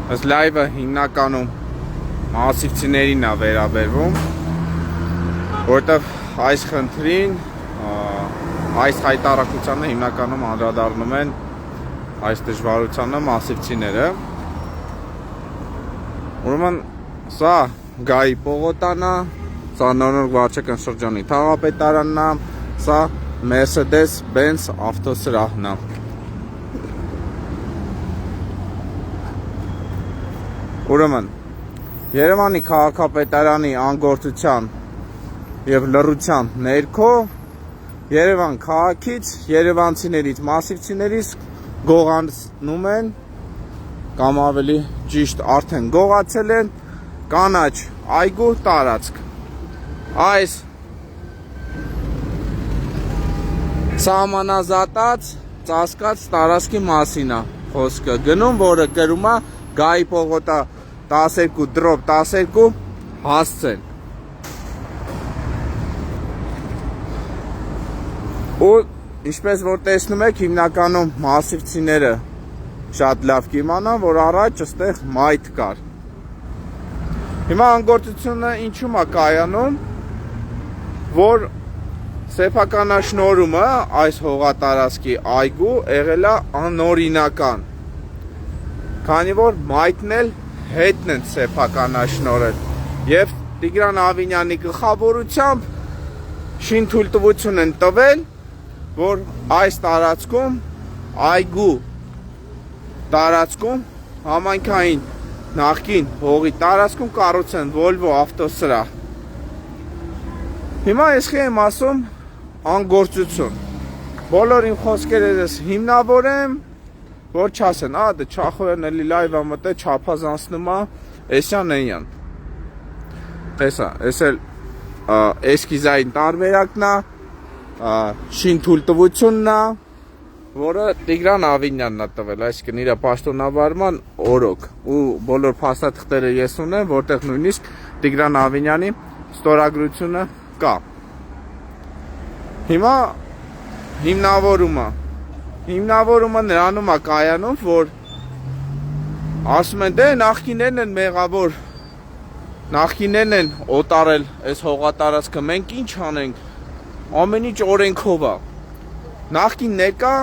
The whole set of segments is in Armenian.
Այս լայվը հիմնականում մասիվցիներին է վերաբերվում, որտեղ այս խնդրին, այս հայտարարությանը հիմնականում անդրադառնում են այս դժվարությանը մասիվցիները։ Ուրեմն սա Գայի պողոտանն է, սա Նոր Վարչական շրջանի թաղապետարանն է, սա Mercedes-Benz ավտոսրահն է։ Ուրեմն Երևանի քաղաքապետարանի անգործության եւ լռության ներքո Երևան քաղաքից, երևանցիներից, մասիվցիներից գողանում են կամ ավելի ճիշտ արդեն գողացել են կանաչ այգու տարածք։ Այս սահմանազատած ծածկած տարածքի մասին է խոսքը գնում, որը կրում է Գայի պողոտա 12/12 հասցեն։ Ու ինչպես որ տեսնում եք, հիմնականում մասիվցիները շատ լավ կիմանան, որ առաջ այստեղ մայթ կար։ Հիմա անգործությունը ինչու՞մ է կայանում, որ սեփականաշնորհումը այս հողատարածքի այգու եղել է անօրինական, քանի որ մայթն էլ հետն են սեփականաշնորհել եւ Տիգրան Ավինյանի գլխավորությամբ շինթույլտվություն են տվել, որ այս տարածքում այգու տարածքում համայնքային նախկին հողի տարածքում կառուցեն Volvo ավտոսրահ։ Հիմա ես եմ ասում անգործություն։ Բոլոր իմ խոսքերս հիմնավորեմ, որ չասեն, դե Չախոյանն էլի լայվա մտե չափազանցնում է, էսյան էյան։ Տեսա, էս էլ էսկիզային տարբերակն է, շինթույլտվությունն է, որը Տիգրան Ավինյանն է տվել, այսինքն իր պաշտոնավարման օրոք, ու բոլոր փաստաթղթերը ես ունեմ, որտեղ նույնիսկ Տիգրան Ավինյանի ստորագրությունը կա։ Հիմա հիմնավորումը նրանում է կայանում, որ ասում են, դե նախկիներն են մեղավոր, նախկիներն են օտարել այս հողատարածքը, մենք ինչ անենք, ամեն ինչ օրենքով է։ Նախկին ներկա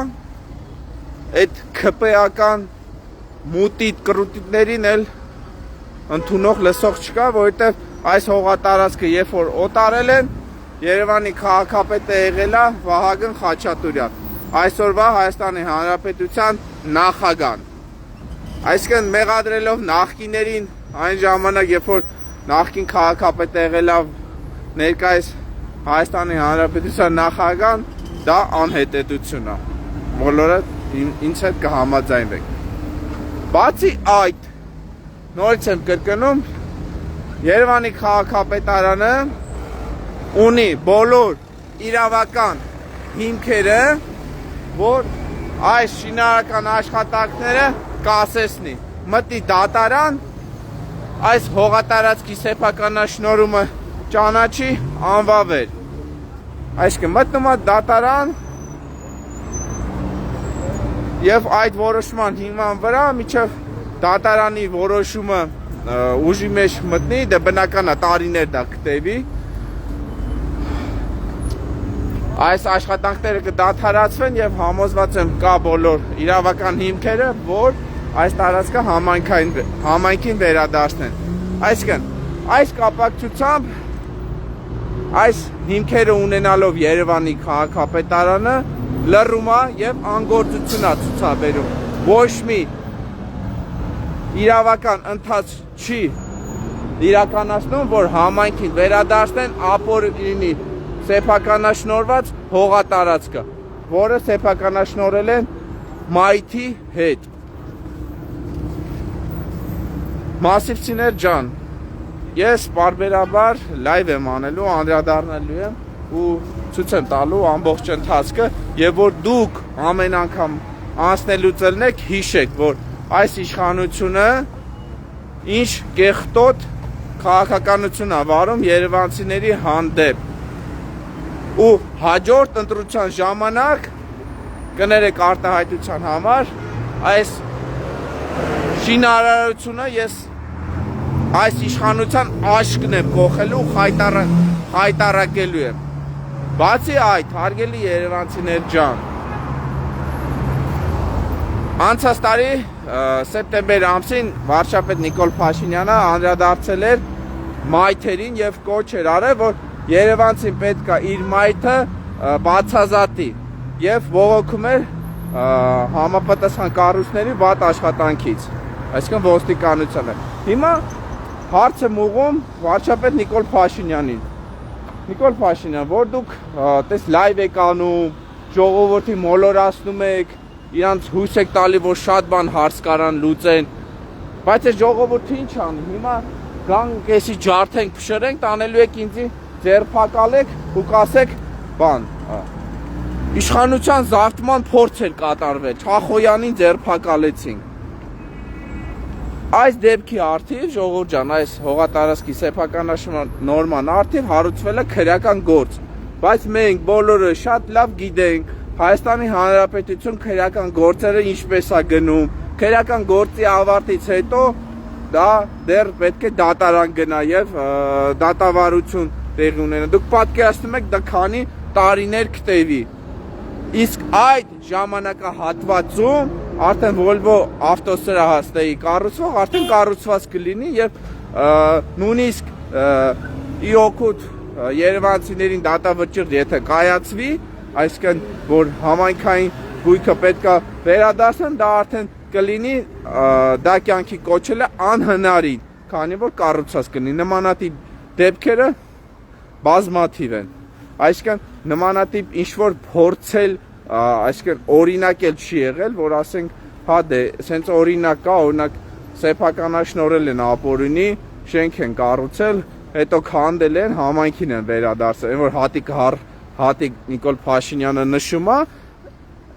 այդ ՔՊ-ական մուտիտ կրուտիտներին էլ ընդունող լսող չկա, որովհետև այս հողատարածքը երբ որ օտարել են, Երևանի քաղաքապետը եղել է Վահագն Խաչատուրյան, այսօրվա Հայաստանի Հանրապետության նախագահան։ Այսինքն մեղադրելով նախկիներին այն ժամանակ, երբ որ նախկին քաղաքապետը եղել է ներկայիս Հայաստանի Հանրապետության նախագահան, դա անհետեթություն է։ Բոլորը ինձ հետ կհամաձայնվեք։ Բացի այդ, նորից եմ կրկնում, Երևանի քաղաքապետարանը ունի բոլոր իրավական հիմքերը, որ այս շինարարական աշխատանքները կասեցնի, մտի դատարան, այս հողատարածքի սեփականաշնորհումը ճանաչի, անվավեր։ Այսինքն մտնում է դատարան եւ այդ որոշման հիման վրա մինչեւ դատարանի որոշումը ուժի մեջ մտնի, դե բնական է տարիներ դա կտևի։ Այս աշխատանքները կդադարեցվեն եւ համոզված եմ կա բոլոր իրավական հիմքերը, որ այս տարածքը համայնքին վերադարձնեն։ Այսինքն, այս կապակցությամբ այս հիմքերը ունենալով Երևանի քաղաքապետարանը լռում է եւ անգործություն է ցուցաբերում։ Ոչ մի իրավական ընթացք չի իրականացնում, որ համայնքին վերադարձնեն ապօրինի սեփականաշնորհված հողատարածքը, որը սեփականաշնորհել են մայթի հետ։ Մասիվցիներ ջան, ես բարբերաբար լայվ եմ անելու, անդրադառնալու եմ ու ցույց եմ տալու ամբողջ ընթացքը, եւ որ դուք ամեն անգամ անցնելուց ելնեք, հիշեք, որ այս իշխանությունը ինչ կեղտոտ քաղաքականություն է վարում երևանցիների հանդեպ։ Ու հաջորդ ընտրության ժամանակ կներեք արտահայտության համար այս շինարարությունը ես այս իշխանության աշկն եմ կողելու, խայտարակելու եմ։ Բացի այդ, հարգելի երևանցիներ ջան, անցած տարի սեպտեմբեր ամսին վարչապետ Նիկոլ Փաշինյանը անդրադարձել էր մայթերին եւ կոչ էր արել, որ երևանցին պետք է իր մայթը բացազատի եւ բողոքում էր համապատասխան կառույցների վատ աշխատանքից, այսինքն ոստիկանությանը։ Հիմա հարց եմ ուղղում վարչապետ Նիկոլ Փաշինյանին։ Նիկոլ Փաշինյան, որ դուք տես լայվ եք անում, ժողովրդի մոլորացնում եք, իրանց հույս եք տալի, որ շատ բան հարց կարան լուծեն, բայց այս ժողովուրդը ինչ անի, հիմա գանք էսի ջարդենք, փշրենք, տանելու եք ինձի ձերբակալեք ու կասեք բան։ Իշխանության զարթման փորձ էր կատարվել, Չախոյանին ձերբակալեցինք։ Այս դեպքի արդիվ, ժողովուրդ ջան, այս հողատարածքի սեփականաշինության նորման արդիվ հարուցվել է քրեական գործ, բայց մենք բոլորը շատ լավ գիտենք Հայաստանի Հանրապետություն քրեական գործերը ինչպես է գնում, քրեական գործի ավարտից հետո դա դեռ պետք է դատարան գնա եւ դատավարություն տեղի ունենա։ Դուք պատկերացնում եք դա քանի տարիներ կտևի։ Իսկ այդ ժամանակահատվածում արդեն Volvo ավտոսրահաստեի կառուցվող արդեն կառուցված կլինի եւ նույնիսկ ի օգուտ երևանցիներին դատավճիռ եթե կայացվի, այսինքն որ համայնքային գույքը պետքա վերադարձեն, դա արդեն կլինի դա կյանքի կոչելը անհնարին, քանի որ կառուցված կլինի։ Նմանատիպ դեպքերը բազմաթիվ են։ Այսինքն նմանատիպ ինչ որ փորձել, այսինքն օրինակել չի եղել, որ ասենք, հա դե, սենց օրինակ կա, օրինակ սեփականաշնորհել են ապօրինի, շենք են կառուցել, հետո քանդել են, համայնքին են վերադարձել, որ հատիկ Նիկոլ Փաշինյանը նշում է,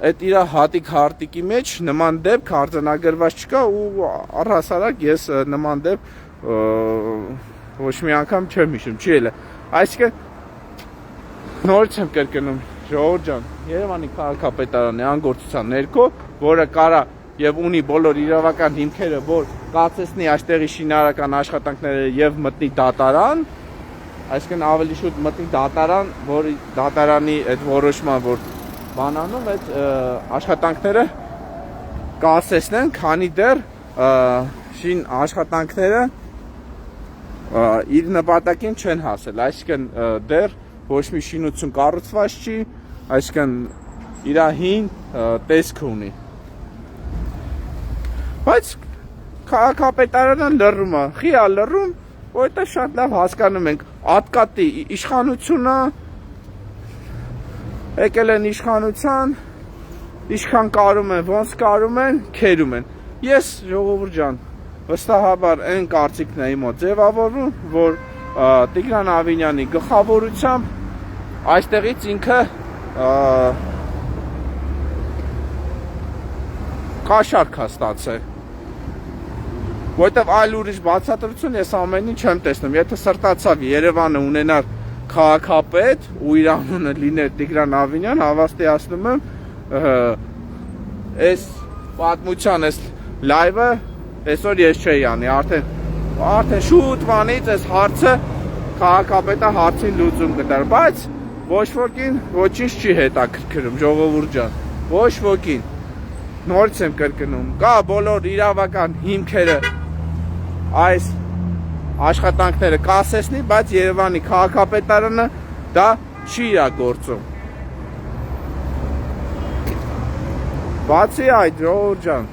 այդ իր հատիկ հարտիկի մեջ նման դեպք արձանագրված չկա ու առհասարակ ես նման դեպք ոչ մի անգամ չեմ հիշում, չի ելը։ Այսինքն նորից եմ կրկնում, ժողովուրդ ջան, Երևանի քաղաքապետարանի անգործության ներքո, որը կարա եւ ունի բոլոր իրավական հիմքերը, որ կացեցնի այստեղի շինարարական աշխատանքները եւ մտնի դատարան, այսինքն ավելի շուտ մտնի դատարան, որ դատարանի այդ որոշման, որ բանանում այդ աշխատանքները կասեցնեն, քանի դեռ շին աշխատանքները իր նպատակին չեն հասել, այսինքն դեռ ոչ մի շինություն կառուցված չի, այսինքն իր հին տեսքը ունի։ Բայց քաղաքապետարանը լռում է, խի է լռում, որովհետև շատ լավ հասկանում ենք, ատկատի իշխանությունը եկել են իշխանության, ինչքան կարում են, ոնց կարում են, քերում են։ Ես ժողովուրդ ջան, վստահաբար այն կարծիքն է իմ մոտ ձևավորվում, որ Տիգրան Ավինյանի գլխավորությամբ այստեղից ինքը կաշառք է ստացել, որտեվ այլ ուրիշ բացատրություն ես ամեն ինչ չեմ տեսնում։ Եթե սրտացավ Երևանը ունենար քաղաքապետ ու իր անունը լիներ Տիգրան Ավինյան, հավաստիացնում եմ, այս պատմության այս լայվը այսօր ես չէի անի, արդեն շուտ վանից այս հարցը քաղաքապետը հարցին լուծում կտար, բայց ոչ ոքին ոչինչ չի հետաքրքրում, ժողովուրդ ջան, ոչ ոքին։ Նորից եմ կրկնում, կա բոլոր իրավական հիմքերը այս աշխատանքները կասեցնի, բայց Երևանի քաղաքապետարանը դա չի իրագործում։ Բացի այդ, ժողովուրդ ջան,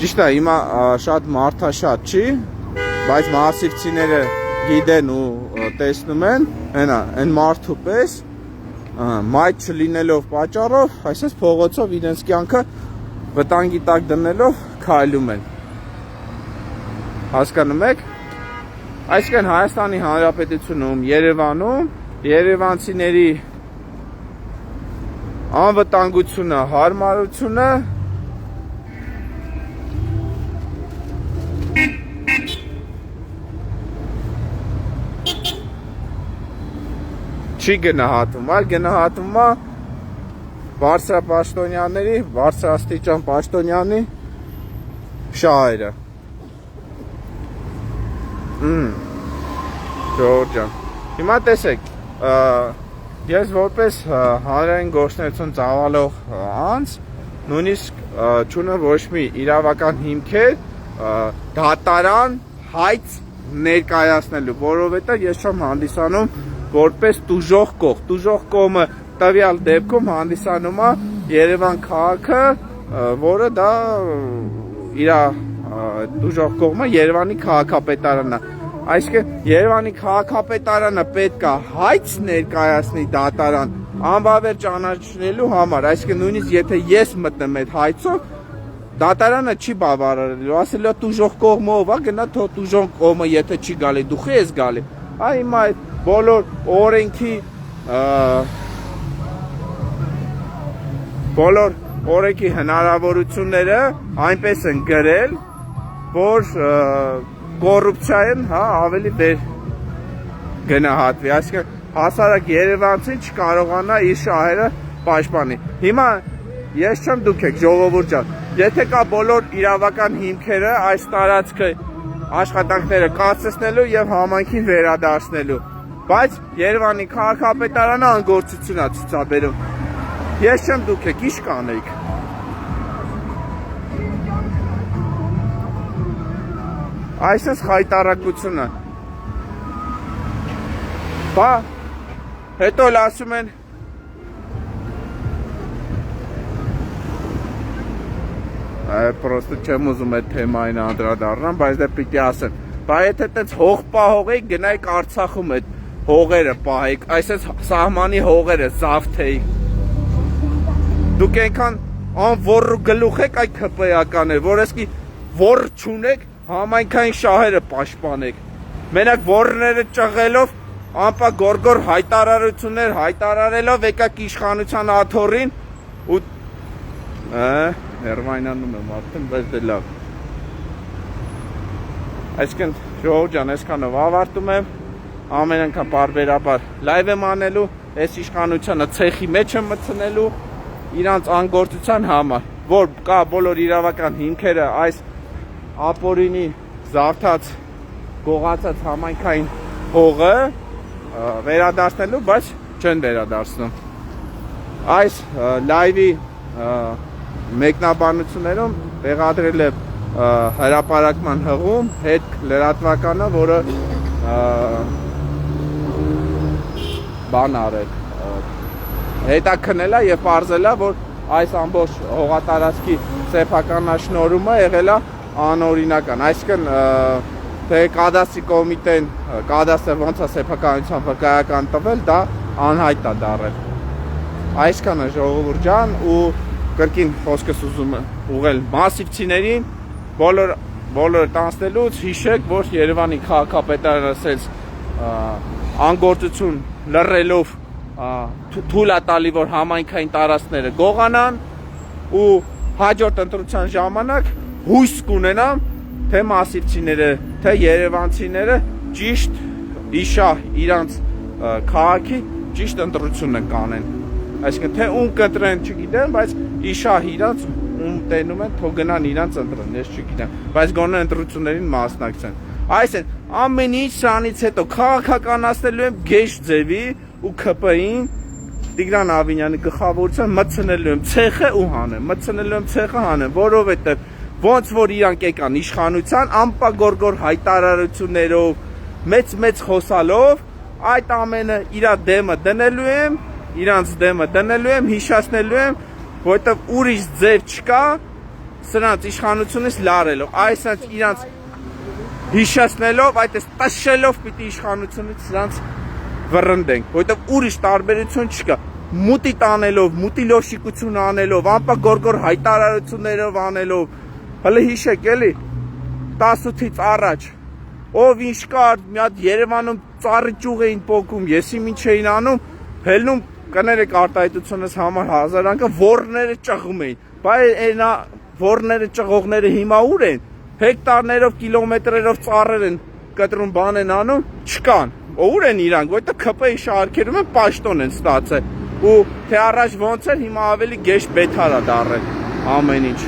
ճիշտ է, հիմա շատ մարդաշատ չի, բայց մասիվցիները գիտեն ու տեսնում են, այն մարդու պես, մայթ չլինելով պատճառով, այսպես փողոցով իրենց կյանքը վտանգի տակ դնելով քայլում են։ Հասկանում եք։ Այսինքն Հայաստանի Հանրապետությունում, Երևանում, երևանցիների անվտանգությունը, հարմարությունը չի գնահատվում, այլ գնահատվում է բարձրապաշտոնյաների, բարձրաստիճան պաշտոնյանի շահերը։ Ժողովուրդ ջան, հիմա տեսեք, ես որպես հանրային գործունեություն ծավալող անձ, նույնիսկ չունեմ ոչ մի իրավական հիմքեր դատարան հայց ներկայացնելու, որովհետև ես չեմ հանդիսանում որպես տուժող կողմ։ Տուժող կողմը տվյալ դեպքում հանդիսանում է Երևան քաղաքը, որը դա իր տուժող կողմը Երևանի քաղաքապետարանն է։ Այսինքն Երևանի քաղաքապետարանը պետք է հայց ներկայացնի դատարան անբավեր ճանաչելու համար, այսինքն նույնիսկ եթե ես մտնեմ այդ հայցով, դատարանը չի բավարարելու, ասելու է տուժող կողմը ով է, գնա թող տուժող կողմը եթե չի գալի, դու խի ես գալի։ Այ հիմա այդ բոլոր օրենքի հնարավորությունները այնպես են գրել, որ կոռուպցիան ավելի վեր գնահատվի, այսինքն հասարակ երևանցին չկարողանա իր շահերը պաշտպանի։ Հիմա ես չեմ դուք եք ժողովուրդ ջան, եթե կա բոլոր իրավական հիմքերը այս տարածքը աշխատանքները կասեցնելու եւ համայնքին վերադարձնելու, բայց Երևանի քաղաքապետարանը անգործություն է ցուցաբերում։ Ես չեմ դուք եք ինչ կանեիք։ Այսպես խայտարակությունը։ Բա հետո ասում են պրոստը չեմ ուզում այդ թեմային անդրադառնամ, բայց դե պիտի ասեմ։ Բա եթե տենց հող պահողեիք, գնայիք Արցախում այդ հողերը պահեիք, այսպես սահմանի հողերը զավթեիք։ Դուք այնքան անվոռու գլուխ եք այդ ԿՊ-ական է, որ այսքի ոռ չունեք, համայնքային շահերը պաշտպանեք։ Մենակ ոռները ճղելով, անպա գորգոր հայտարարություններ հայտարարելով եկաք իշխանության աթոռին ու ներվայնանում եմ արդեն, բայց դե լավ։ Այսինքն ժողովուրդ ջան, այսքանով ավարտում եմ, ամեն անգամ պարբերաբար լայվ եմ անելու, այս իշխանությունը ցեխի մեջ եմ մտցնելու իրանց անգործության համար, որ կա բոլոր իրավական հիմքերը այս ապօրինի զավթած գողացած համայնքային հողը վերադարձնելու, բայց չեն վերադարձնում։ Այս լայվի մեկնաբանություններում տեղադրել է հրապարակման հղում հետ լրատվականը, որը բան արել, հետաքննել է եւ պարզել է, որ այս ամբողջ հողատարածքի սեփականաշնորհումը եղել է անօրինական, այսինքն թե կադաստրի կոմիտեն կադաստրը ոնց է սեփականության վկայական տվել, դա անհայտ է դարել։ Այսքանը ժողովուրդ ջան, ու կրկին խոսքս ուզում ուղղել մասիվցիներին, բոլորը տանցնելուց հիշեք, որ Երևանի քաղաքապետարանը ասեց անգործություն լռելով թույլ է տալի, որ համայնքային տարածքները գողանան, ու հաջորդ ընտրության ժամանակ հույս կունենամ, թե մասիվցիները, թե երևանցիները ճիշտ իշահ իրանց քաղաքի ճիշտ ընտրությունը կանեն։ Այսինքն թե ում կընտրեն չգիտեմ, բայց իշահ իրանց ում տենում են, թող գնան իրանց ընտրեն, ես չգիտեմ, բայց գոնե ընտրություններին մասնակցեն։ Այսինքն ամեն ինչ սրանից հետո քաղաքականացնելու եմ գեշ ձևի ու ԿՊ-ին Տիգրան Ավինյանի գլխավորությամբ մտցնելու եմ ցեխը ու հանեմ, մտցնելու եմ ցեխը հանեմ, որովհետև ոնց որ իրանք եկան իշխանության, ամպագորգոր հայտարարություններով, մեծ խոսալով, այդ ամենը իր դեմը դնելու եմ, իրանց դեմը դնելու եմ, հիշացնելու եմ, որովհետև ուրիշ ձև չկա սրանց իշխանությունից լարելով, այսինքն իրանց հիշացնելով, այդպես տշելով պիտի իշխանությունից սրանց վռնդենք, որովհետև ուրիշ տարբերություն չկա, մուտի տանելով, մուտի լոշիկություն անելով, ամպագորգոր հայտարարություններով անելով, հələ հիշեք էլի 18-ից առաջ ով ինչ կար, մի հատ Երևանում ծառի ճյուղ էին պոկում, եսի ինչ էին անում, հելնում կներեք արտահայտությունս համար հազարանկը ոռները ճղում էին, բայց այնա ոռները ճղողները հիմա ուր են, հեկտարներով, կիլոմետրերով ծառեր են կտրում, բան են անում, չկան, ուր են իրանք, որտեղ ԿՊ-ի շարքերում են պաշտոն են ստացել։ Ու թե առաջ ոնց էր, հիմա ավելի գեշ բեթար է դառել ամեն ինչ։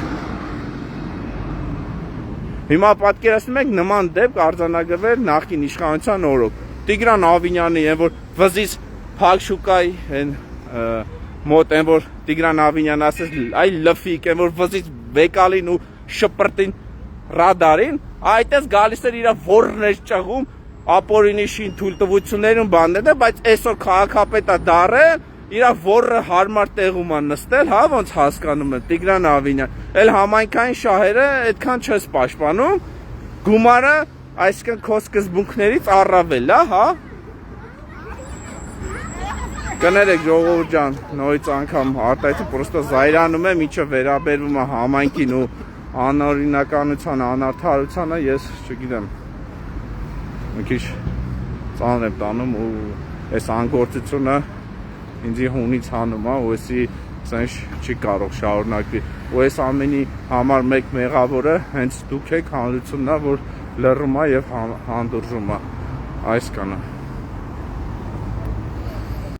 Հիմա պատկերացնում եք նման դեպք արձանագրվել նախկին իշխանության օրոք։ Տիգրան Ավինյանը, այն որ վզից փակ շուկայի են մոտ, այն որ Տիգրան Ավինյանը ասեց, այ լֆիկ, այն որ վզից վեկալին ու շպրտին ռադարին, այդպես գալիս էր իր որներ ճղում, ապօրինի շին թույլտվություններում բաններ, բայց այսօր քաղաքապետը դառել, իր որը հարմար տեղում է նստել, հա, ոնց հասկանում եմ, Տիգրան Ավինյան, էլ համայնքային շահերը այդքան չես պաշտպանում, գումարը, այսինքն քո սկզբունքներից առավել է, հա։ Կներեք ժողովուրդ ջան, նորից անգամ արտահայտում, պրոստը զայրանում եմ, ինչը վերաբերվում է համայնքին ու անօրինականությանը, անարդարությանը, ես չգիտեմ, մի քիչ ծանր եմ տանում ու այս անգործությունը ինձի հունից հանում է, ու էսի սենց չի կարող շարունակվի, ու այս ամենի համար մեկ մեղավորը հենց դուք եք, հանրությունն է, որ լռում է և հանդուրժում է, այս կանա։